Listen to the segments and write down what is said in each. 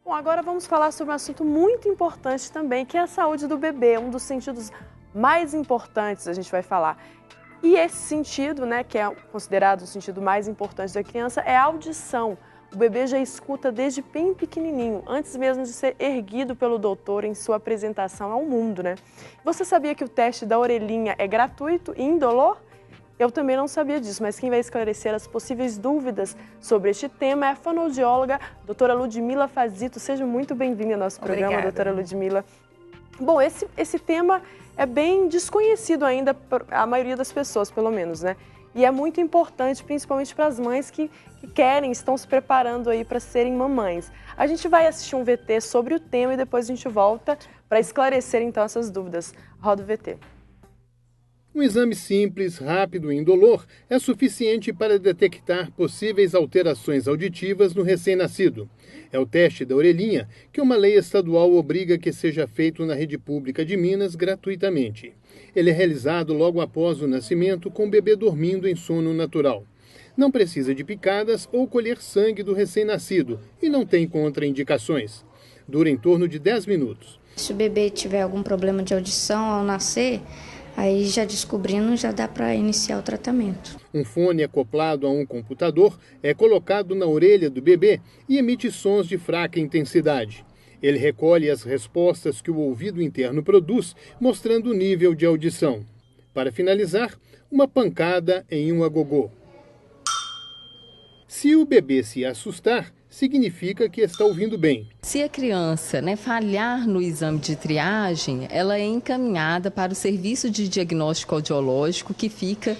Bom, agora vamos falar sobre um assunto muito importante também, que é a saúde do bebê, um dos sentidos mais importantes a gente vai falar. E esse sentido, né, que é considerado o sentido mais importante da criança, é a audição. O bebê já escuta desde bem pequenininho, antes mesmo de ser erguido pelo doutor em sua apresentação ao mundo, né? Você sabia que o teste da orelhinha é gratuito e indolor? Eu também não sabia disso, mas quem vai esclarecer as possíveis dúvidas sobre este tema é a fonoaudióloga doutora Ludmila Fazito. Seja muito bem-vinda ao nosso programa, doutora Ludmila. Bom, esse tema é bem desconhecido ainda por a maioria das pessoas, pelo menos, né? E é muito importante, principalmente para as mães que querem, estão se preparando aí para serem mamães. A gente vai assistir um VT sobre o tema e depois a gente volta para esclarecer então essas dúvidas. Roda o VT. Um exame simples, rápido e indolor é suficiente para detectar possíveis alterações auditivas no recém-nascido. É o teste da orelhinha, que uma lei estadual obriga que seja feito na rede pública de Minas gratuitamente. Ele é realizado logo após o nascimento, com o bebê dormindo em sono natural. Não precisa de picadas ou colher sangue do recém-nascido e não tem contraindicações. Dura em torno de 10 minutos. Se o bebê tiver algum problema de audição ao nascer, aí já descobrindo, já dá para iniciar o tratamento. Um fone acoplado a um computador é colocado na orelha do bebê e emite sons de fraca intensidade. Ele recolhe as respostas que o ouvido interno produz, mostrando o nível de audição. Para finalizar, uma pancada em um agogô. Se o bebê se assustar, significa que está ouvindo bem. Se a criança falhar no exame de triagem, ela é encaminhada para o serviço de diagnóstico audiológico que fica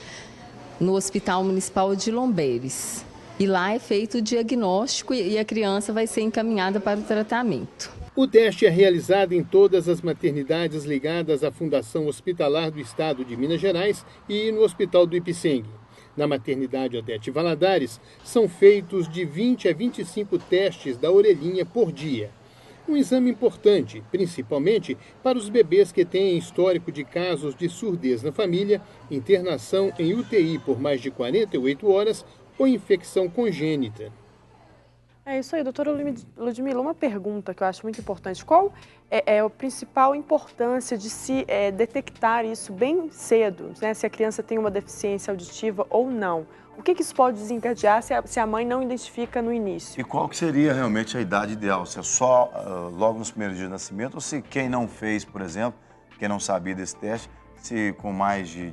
no Hospital Municipal de Lombeires. E lá é feito o diagnóstico e a criança vai ser encaminhada para o tratamento. O teste é realizado em todas as maternidades ligadas à Fundação Hospitalar do Estado de Minas Gerais e no Hospital do Ipiceng. Na maternidade Odete Valadares, são feitos de 20 a 25 testes da orelhinha por dia. Um exame importante, principalmente para os bebês que têm histórico de casos de surdez na família, internação em UTI por mais de 48 horas ou infecção congênita. É isso aí, doutora Ludmila, uma pergunta que eu acho muito importante. Qual é a principal importância de se detectar isso bem cedo, né? Se a criança tem uma deficiência auditiva ou não? O que isso pode desencadear se a mãe não identifica no início? E qual que seria realmente a idade ideal? Se é só logo nos primeiros dias de nascimento ou se quem não fez, por exemplo, quem não sabia desse teste, se com mais de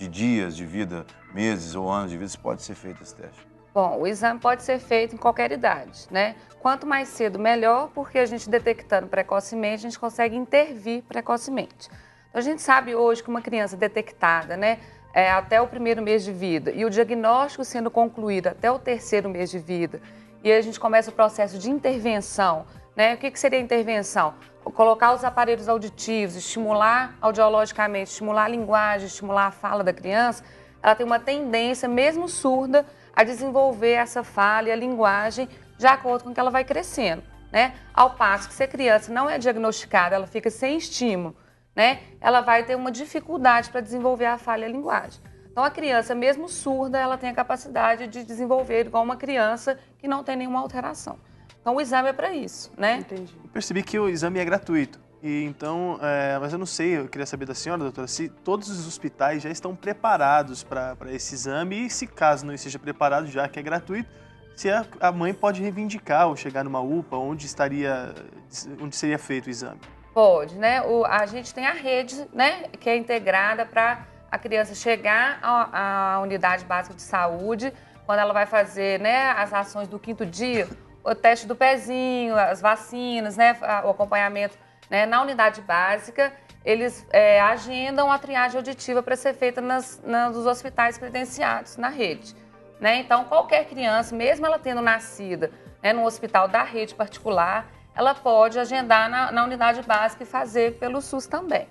dias de vida, meses ou anos de vida, se pode ser feito esse teste? Bom, o exame pode ser feito em qualquer idade, né? Quanto mais cedo, melhor, porque a gente detectando precocemente, a gente consegue intervir precocemente. Então, a gente sabe hoje que uma criança detectada, né, até o primeiro mês de vida e o diagnóstico sendo concluído até o terceiro mês de vida, e aí a gente começa o processo de intervenção, né? O que seria a intervenção? Colocar os aparelhos auditivos, estimular audiologicamente, estimular a linguagem, estimular a fala da criança, ela tem uma tendência, mesmo surda, a desenvolver essa fala e a linguagem de acordo com que ela vai crescendo, né? Ao passo que se a criança não é diagnosticada, ela fica sem estímulo, né? Ela vai ter uma dificuldade para desenvolver a fala e a linguagem. Então, a criança, mesmo surda, ela tem a capacidade de desenvolver igual uma criança que não tem nenhuma alteração. Então, o exame é para isso, né? Entendi. Eu percebi que o exame é gratuito. E então, mas eu não sei, eu queria saber da senhora, doutora, se todos os hospitais já estão preparados para esse exame e se caso não esteja preparado, já que é gratuito, se a mãe pode reivindicar ou chegar numa UPA onde seria feito o exame. Pode, né? A gente tem a rede, né, que é integrada para a criança chegar à unidade básica de saúde, quando ela vai fazer, né, as ações do 5º dia, o teste do pezinho, as vacinas, né, o acompanhamento. Né, na unidade básica, eles agendam a triagem auditiva para ser feita nos hospitais credenciados na rede. Né? Então, qualquer criança, mesmo ela tendo nascido, né, num hospital da rede particular, ela pode agendar na unidade básica e fazer pelo SUS também.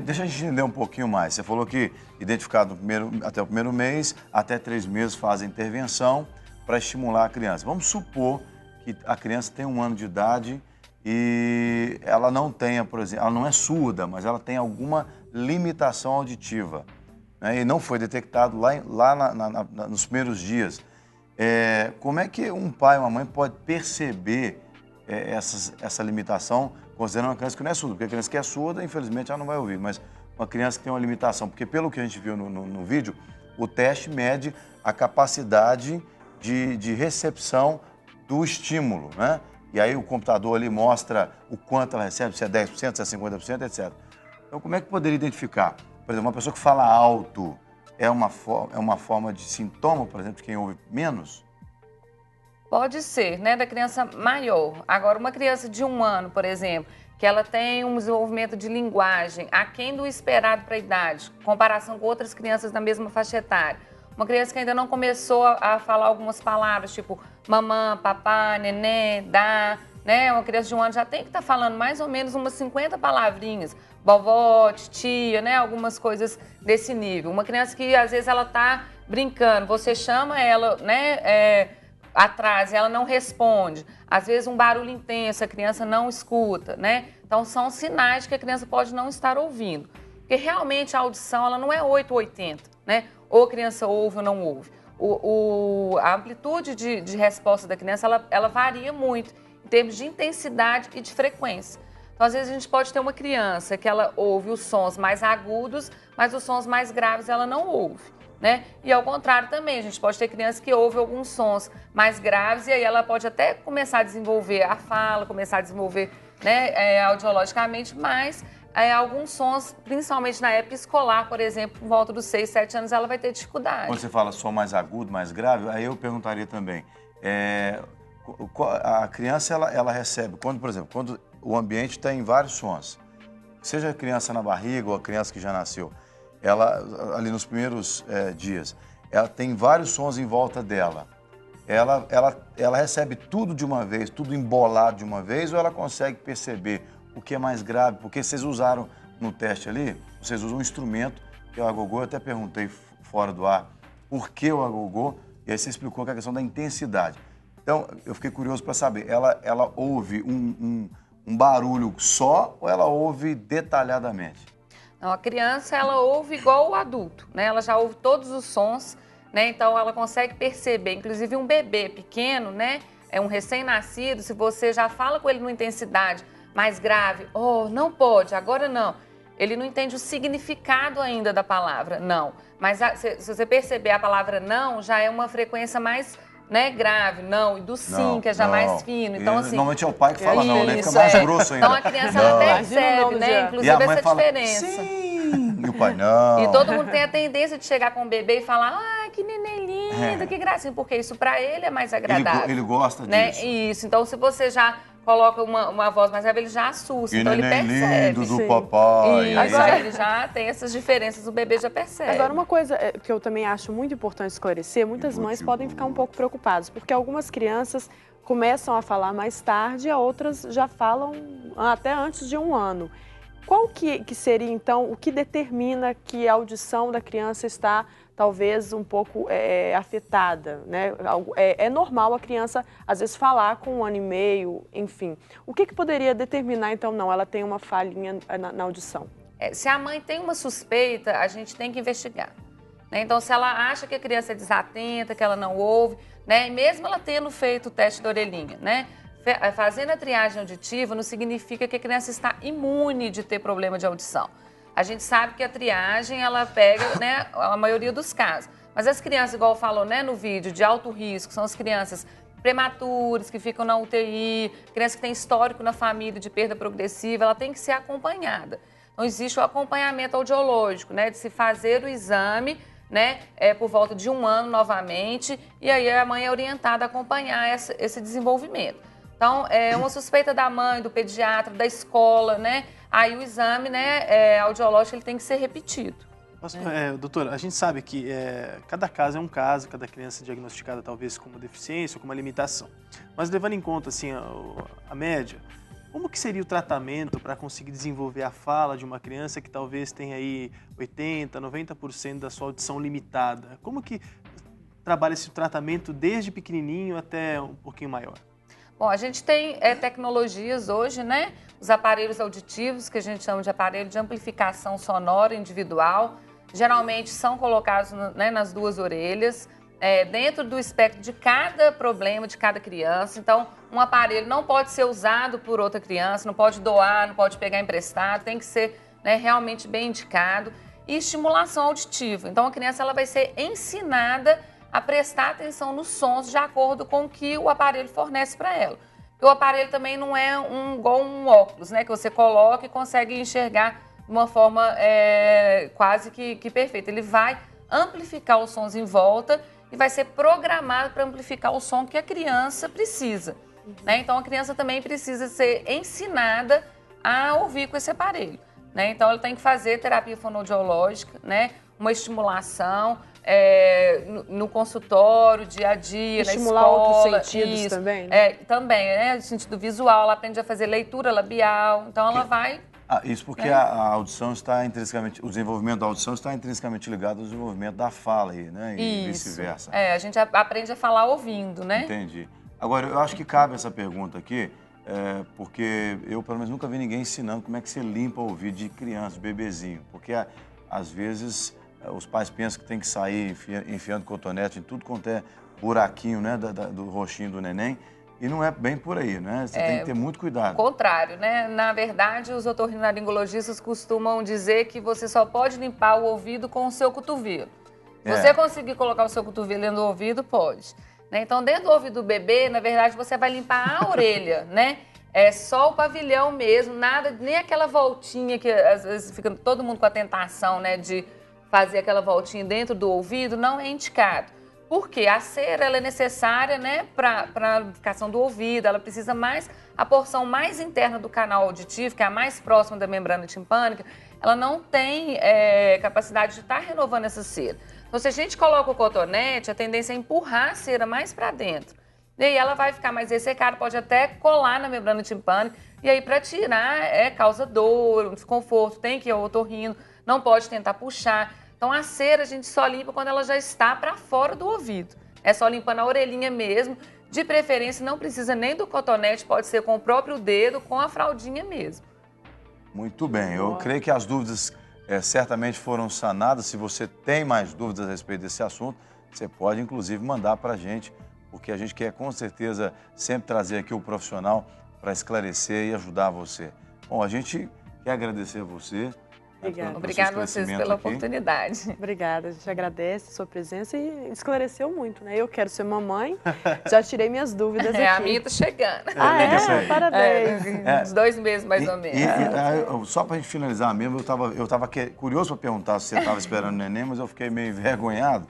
Deixa a gente entender um pouquinho mais. Você falou que identificado até o primeiro mês, até 3 meses faz a intervenção para estimular a criança. Vamos supor que a criança tem 1 ano de idade e ela não tenha, por exemplo, ela não é surda, mas ela tem alguma limitação auditiva, né? E não foi detectado nos primeiros dias. Como é que um pai ou uma mãe pode perceber essa limitação, considerando uma criança que não é surda, porque a criança que é surda, infelizmente, ela não vai ouvir, mas uma criança que tem uma limitação, porque pelo que a gente viu no vídeo, o teste mede a capacidade de recepção do estímulo, né? E aí o computador ali mostra o quanto ela recebe, se é 10%, se é 50%, etc. Então, como é que poderia identificar? Por exemplo, uma pessoa que fala alto é uma forma de sintoma, por exemplo, de quem ouve menos? Pode ser, né, da criança maior. Agora, uma criança de 1 ano, por exemplo, que ela tem um desenvolvimento de linguagem aquém do esperado para a idade, em comparação com outras crianças da mesma faixa etária. Uma criança que ainda não começou a falar algumas palavras, tipo mamã, papá, neném, dá, né? Uma criança de 1 ano já tem que estar falando mais ou menos umas 50 palavrinhas, vovó, tia, né? Algumas coisas desse nível. Uma criança que às vezes ela está brincando, você chama ela, né? Atrás, ela não responde. Às vezes um barulho intenso, a criança não escuta, né? Então são sinais de que a criança pode não estar ouvindo. Porque realmente a audição, ela não é 8 ou 80, né? Ou a criança ouve ou não ouve. A amplitude de resposta da criança, ela varia muito em termos de intensidade e de frequência. Então, às vezes, a gente pode ter uma criança que ela ouve os sons mais agudos, mas os sons mais graves ela não ouve, né? E ao contrário também, a gente pode ter criança que ouve alguns sons mais graves e aí ela pode até começar a desenvolver a fala, começar a desenvolver, né, audiologicamente, mas alguns sons, principalmente na época escolar, por exemplo, por volta dos 6, 7 anos, ela vai ter dificuldade. Quando você fala som mais agudo, mais grave, aí eu perguntaria também, a criança, ela recebe, por exemplo, quando o ambiente tem vários sons, seja a criança na barriga ou a criança que já nasceu, ela, ali nos primeiros dias, ela tem vários sons em volta dela. Ela recebe tudo de uma vez, tudo embolado de uma vez, ou ela consegue perceber o que é mais grave? Porque vocês usaram no teste ali, vocês usam um instrumento, que é o agogô. Eu até perguntei fora do ar por que o agogô, e aí você explicou que é a questão da intensidade. Então, eu fiquei curioso para saber, ela ouve um barulho só ou ela ouve detalhadamente? Não, a criança, ela ouve igual o adulto, né? Ela já ouve todos os sons, né? Então, ela consegue perceber, inclusive um bebê pequeno, né? É um recém-nascido, se você já fala com ele numa intensidade mais grave, não pode, agora não. Ele não entende o significado ainda da palavra não. Mas se você perceber a palavra não, já é uma frequência mais, né, grave, não, e do sim, que é já mais fino. Então, assim, normalmente é o pai que fala não, né? Fica mais grosso ainda. Então a criança ela percebe, né? Inclusive essa fala, diferença. Sim. E o pai não. E todo mundo tem a tendência de chegar com o bebê e falar, que neném lindo, que gracinha, porque isso para ele é mais agradável. Ele gosta né? disso. Isso, então se você já coloca uma voz mais grave, ele já assusta, então ele percebe. Lindo do papai. Isso, agora ele já tem essas diferenças, o bebê já percebe. Agora, uma coisa que eu também acho muito importante esclarecer, muitas mães podem ficar um pouco preocupadas, porque algumas crianças começam a falar mais tarde e outras já falam até antes de 1 ano. Qual que seria, então, o que determina que a audição da criança está talvez um pouco afetada, né? É normal a criança, às vezes, falar com 1 ano e meio, enfim. O que poderia determinar, então, não, ela tem uma falhinha na audição? Se a mãe tem uma suspeita, a gente tem que investigar, né? Então, se ela acha que a criança é desatenta, que ela não ouve, né? E mesmo ela tendo feito o teste da orelhinha, né? Fazendo a triagem auditiva não significa que a criança está imune de ter problema de audição. A gente sabe que a triagem, ela pega, né, a maioria dos casos. Mas as crianças, igual falou, né, no vídeo, de alto risco, são as crianças prematuras, que ficam na UTI, criança que tem histórico na família de perda progressiva, ela tem que ser acompanhada. Então, existe o acompanhamento audiológico, né, de se fazer o exame, né, por volta de 1 ano novamente, e aí a mãe é orientada a acompanhar esse desenvolvimento. Então, é uma suspeita da mãe, do pediatra, da escola, né? Aí o exame, né, audiológico, ele tem que ser repetido. Doutora, a gente sabe que cada caso é um caso, cada criança diagnosticada talvez com uma deficiência ou com uma limitação. Mas levando em conta, assim, a média, como que seria o tratamento para conseguir desenvolver a fala de uma criança que talvez tenha aí 80%, 90% da sua audição limitada? Como que trabalha esse tratamento desde pequenininho até um pouquinho maior? Bom, a gente tem tecnologias hoje, né? Os aparelhos auditivos, que a gente chama de aparelho de amplificação sonora individual, geralmente são colocados, né, nas 2 orelhas. dentro do espectro de cada problema de cada criança. Então, um aparelho não pode ser usado por outra criança, não pode doar, não pode pegar emprestado, tem que ser, né, realmente bem indicado. E estimulação auditiva. Então, a criança ela vai ser ensinada a prestar atenção nos sons de acordo com o que o aparelho fornece para ela. Porque o aparelho também não é igual um óculos, né, que você coloca e consegue enxergar de uma forma quase que perfeita. Ele vai amplificar os sons em volta e vai ser programado para amplificar o som que a criança precisa. Né? Então, a criança também precisa ser ensinada a ouvir com esse aparelho. Né? Então, ela tem que fazer terapia fonoaudiológica, né? Uma estimulação no consultório, dia a dia, estimular na escola. outros sentidos também, né? Também, né? No sentido visual, ela aprende a fazer leitura labial. Então, ela vai... Isso porque a audição está intrinsecamente, o desenvolvimento da audição está intrinsecamente ligado ao desenvolvimento da fala aí, né? E vice-versa. A gente aprende a falar ouvindo, né? Entendi. Agora, eu acho que cabe essa pergunta aqui, porque eu, pelo menos, nunca vi ninguém ensinando como é que você limpa o ouvido de criança, de bebezinho. Porque, às vezes, os pais pensam que tem que sair enfiando cotonete em tudo quanto é buraquinho, né? Do roxinho do neném. E não é bem por aí, né? Você tem que ter muito cuidado. Ao contrário, né? Na verdade, os otorrinolaringologistas costumam dizer que você só pode limpar o ouvido com o seu cotovelo. Se você conseguir colocar o seu cotovelo dentro do ouvido, pode. Né? Então, dentro do ouvido do bebê, na verdade, você vai limpar a orelha, né? É só o pavilhão mesmo, nada, nem aquela voltinha que às vezes fica todo mundo com a tentação, né, de fazer aquela voltinha dentro do ouvido, não é indicado. Porque a cera ela é necessária, né, para a lubrificação do ouvido, ela precisa mais, a porção mais interna do canal auditivo, que é a mais próxima da membrana timpânica, ela não tem capacidade de estar renovando essa cera. Então, se a gente coloca o cotonete, a tendência é empurrar a cera mais para dentro. E aí ela vai ficar mais ressecada, pode até colar na membrana timpânica, e aí para tirar causa dor, um desconforto, tem que ir ao otorrino, não pode tentar puxar. Então, a cera a gente só limpa quando ela já está para fora do ouvido. É só limpando a orelhinha mesmo. De preferência, não precisa nem do cotonete, pode ser com o próprio dedo, com a fraldinha mesmo. Muito bem. Eu creio que as dúvidas certamente foram sanadas. Se você tem mais dúvidas a respeito desse assunto, você pode, inclusive, mandar para a gente, porque a gente quer, com certeza, sempre trazer aqui o profissional para esclarecer e ajudar você. Bom, a gente quer agradecer a você. Obrigada. Obrigada a vocês pela oportunidade. Obrigada, a gente agradece a sua presença e esclareceu muito, né? Eu quero ser mamãe, já tirei minhas dúvidas aqui. A minha tá chegando. Parabéns. Uns 2 meses, mais ou menos. Só para a gente finalizar mesmo, eu tava curioso para perguntar se você estava esperando o neném, mas eu fiquei meio envergonhado.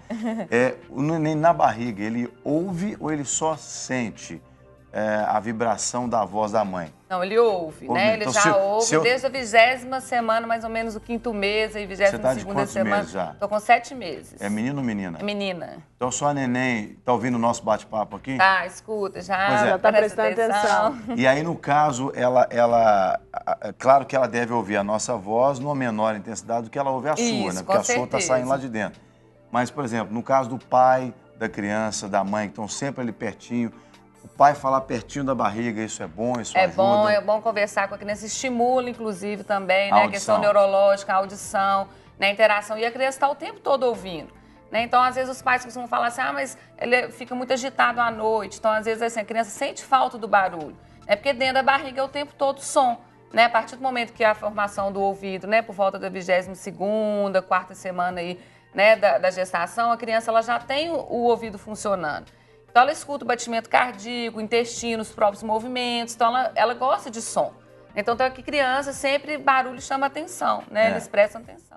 O neném na barriga, ele ouve ou ele só sente a vibração da voz da mãe? Não, ele ouve, né? Ele então, já ouve desde a 20ª semana, mais ou menos o 5º mês, aí 22ª semana. Meses já? Tô com 7 meses. É menino ou menina? É menina. Então só a neném tá ouvindo o nosso bate-papo aqui? Tá, escuta, já tá prestando atenção. E aí, no caso, claro que ela deve ouvir a nossa voz numa menor intensidade do que ela ouve a sua, né? Porque a sua tá saindo lá de dentro. Mas, por exemplo, no caso do pai, da criança, da mãe, que estão sempre ali pertinho, o pai falar pertinho da barriga, isso é bom, isso ajuda? É bom conversar com a criança, estimula, inclusive, também, né? A questão neurológica, a audição, né? A interação. E a criança está o tempo todo ouvindo. Né? Então, às vezes, os pais costumam falar assim, mas ele fica muito agitado à noite. Então, às vezes, assim, a criança sente falta do barulho. Né? Porque dentro da barriga é o tempo todo som. Né? A partir do momento que a formação do ouvido, né? Por volta da 22ª, 4ª semana aí, né? da gestação, a criança ela já tem o ouvido funcionando. Então, ela escuta o batimento cardíaco, o intestino, os próprios movimentos. Então, ela gosta de som. Então, que criança sempre barulho chama atenção, né? Eles prestam atenção.